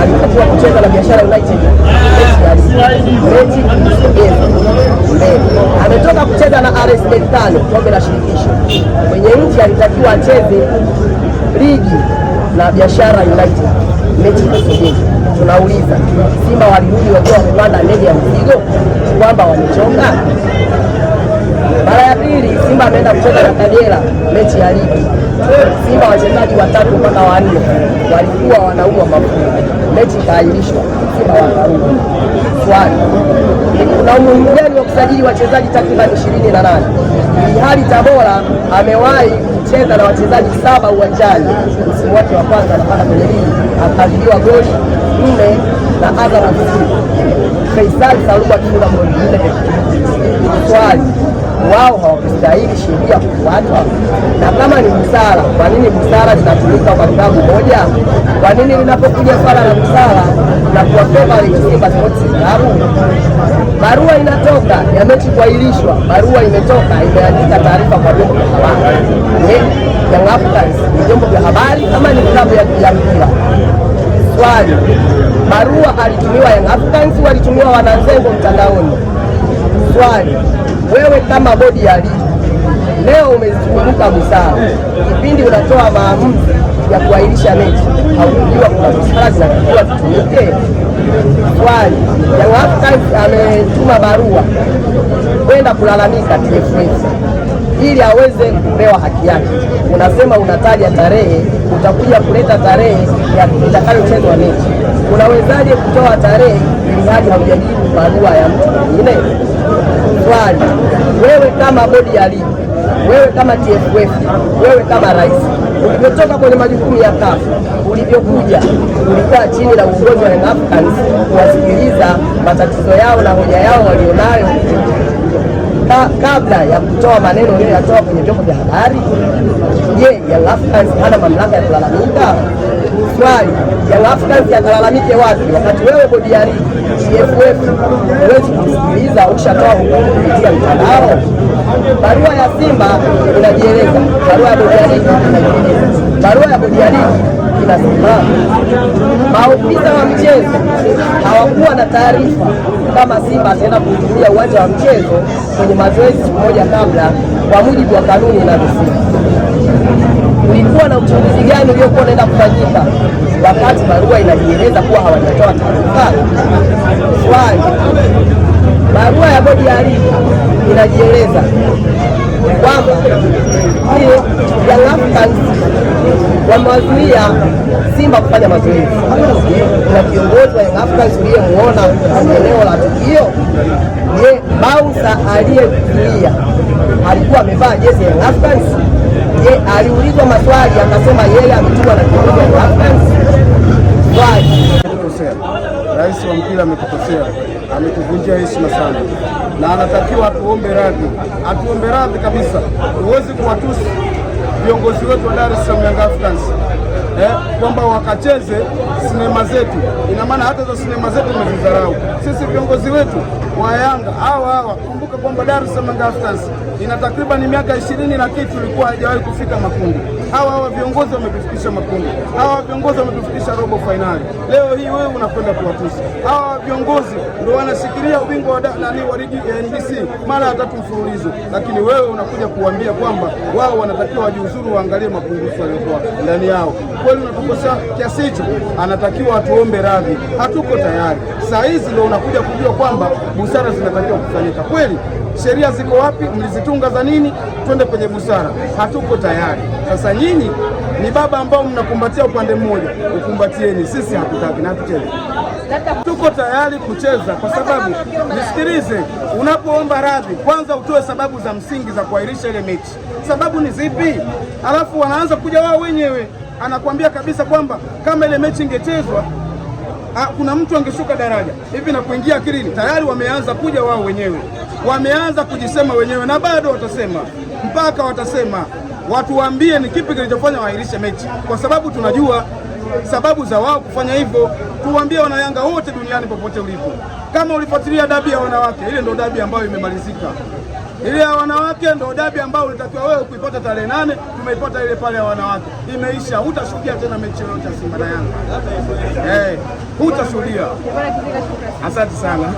alitakiwa kucheza na Biashara United mechi ametoka kucheza na RS Berkane kombe la shirikisho. Kwenye nchi alitakiwa acheze ligi na Biashara United mechi kusubiri. Tunauliza, Simba walirudi wakiwa wamepanda ndege ya mzigo kwamba wamechoka? Mara ya pili Simba ameenda kucheza na Kagera mechi ya ligi. Simba wachezaji 3 mpaka 4 walikuwa wanaumwa mafua, mechi ikaahirishwa, Simba wakarudi. Swali, kuna umuhimu gani wa kusajili wachezaji takriban 28 ili hali Tabora amewahi kucheza na wachezaji 7 uwanjani msimu wake wa kwanza anapanda kwenye ligi akazidiwa goli 4 na Azam FC, Faisal Salum akifunga goli 4. Swali, wao hawakustahili sheria kufuatwa? Na kama ni busara, kwa nini busara zinatumika kwa sababu moja? Kwa nini linapokuja swala la busara na kuwa favorite Simba Sports Club? Barua inatoka ya mechi kuahirishwa, barua imetoka imeandika taarifa kwa vyombo vya habari. Young Africans ni vyombo vya habari ama ni klabu ya mpira? Swali, barua alitumiwa Young Africans, walitumiwa wananzengo mtandaoni? Swali, wewe kama bodi ya ligi leo umezungumza busara, kipindi unatoa maamuzi ya kuahirisha mechi, haukujua kuna busara zinatakiwa zitumike? Swali, Young Africans ametuma barua kwenda kulalamika TFF ili aweze kupewa haki yake. Unasema unataja tarehe, utakuja kuleta tarehe ya itakayochezwa mechi. Unawezaje kutoa tarehe ili hadi haujajibu barua ya mtu mwingine? Swali, wewe kama bodi ya ligi, wewe kama TFF, wewe kama rais, ulivyotoka kwenye majukumu ya CAF, ulivyokuja ulikaa chini na uongozi wa Young Africans kuwasikiliza matatizo yao na hoja yao walionayo kabla ya kutoa maneno yaliyoyatoa kwenye vyombo vya habari? Je, Young Africans hana mamlaka ya kulalamika? Swali, Young Africans yatalalamike wapi wakati wewe bodi ya ligi TFF huwezi kusikiliza, ukishatoa hukumu kupitia mtandao? Barua ya Simba inajieleza, barua ya bodi ya ligi inajieleza, barua ya bodi ya ligi inasema maofisa wa mchezo hawakuwa na taarifa kama Simba ataenda kuhudhuria uwanja wa mchezo kwenye mazoezi siku moja kabla, kwa mujibu wa kanuni inavyosema. Ulikuwa na uchunguzi gani uliokuwa unaenda kufanyika wakati barua inajieleza kuwa hawajatoa taarifa? Swali, barua ya bodi ya ligi inajieleza kwamba Young Africans wamewazuia Simba kufanya mazoezi. Kuna kiongozi wa Young Africans uliyemuona eneo la tukio? Je, bouncer aliyezuia alikuwa amevaa jezi ya Young Africans? Je, aliulizwa maswali akasema yeye ametumwa na kiongozi wa Young Africans? Swali, rais wa mpira ametukosea, ametuvunjia heshima sana na anatakiwa atuombe radhi kabisa. Huwezi kuwatusi viongozi wetu wa Dar es Salaam Young Africans kwamba wakacheze sinema zetu. Ina maana hata za sinema zetu tumezidharau sisi. Viongozi wetu wa Yanga hawa kumbuka kwamba Dar es Salaam Young Africans ina takriban miaka 20 na kitu ilikuwa haijawahi kufika makundi. Hawa viongozi wametufikisha makundi, hawa viongozi wametufikisha robo finali. Leo hii wewe unakwenda kuwatusi hawa viongozi? Ndio wanashikilia ubingwa wa ligi ya NBC mara ya 3 mfululizo, lakini wewe unakuja kuambia kwamba wao wanatakiwa wajiuzuru, waangalie mapungufu yaliyokuwa ndani yao. Kweli unatukosea kiasi hicho? Anatakiwa atuombe radhi, hatuko tayari. Saa hizi ndio unakuja kujua kwamba busara zinatakiwa kufanyika. Kweli sheria ziko wapi? Mlizitunga za nini? Twende kwenye busara. Hatuko tayari. Sasa nyinyi ni baba ambao mnakumbatia upande mmoja, ukumbatieni. Sisi hatutaki na hatucheze. Tuko tayari kucheza kwa sababu, nisikilize, unapoomba radhi kwanza utoe sababu za msingi za kuahirisha ile mechi. Sababu ni zipi? Alafu wanaanza kuja wao wenyewe, anakuambia kabisa kwamba kama ile mechi ingechezwa kuna mtu angeshuka daraja hivi na kuingia akilini. Tayari wameanza kuja wao wenyewe, wameanza kujisema wenyewe na bado watasema mpaka watasema. Watu waambie ni kipi kilichofanya waahirishe mechi, kwa sababu tunajua sababu za wao kufanya hivyo. Tuwaambie wanayanga wote duniani popote ulipo, kama ulifuatilia dabi ya wanawake, ile ndio dabi ambayo imemalizika. Ile ya wanawake ndio dabi ambayo ulitakiwa wewe kuipata tarehe 8, tumeipata ile pale ya wanawake. Imeisha, hutashuhudia tena mechi yoyote ya Simba na Yanga. Hutashuhudia. Asante sana.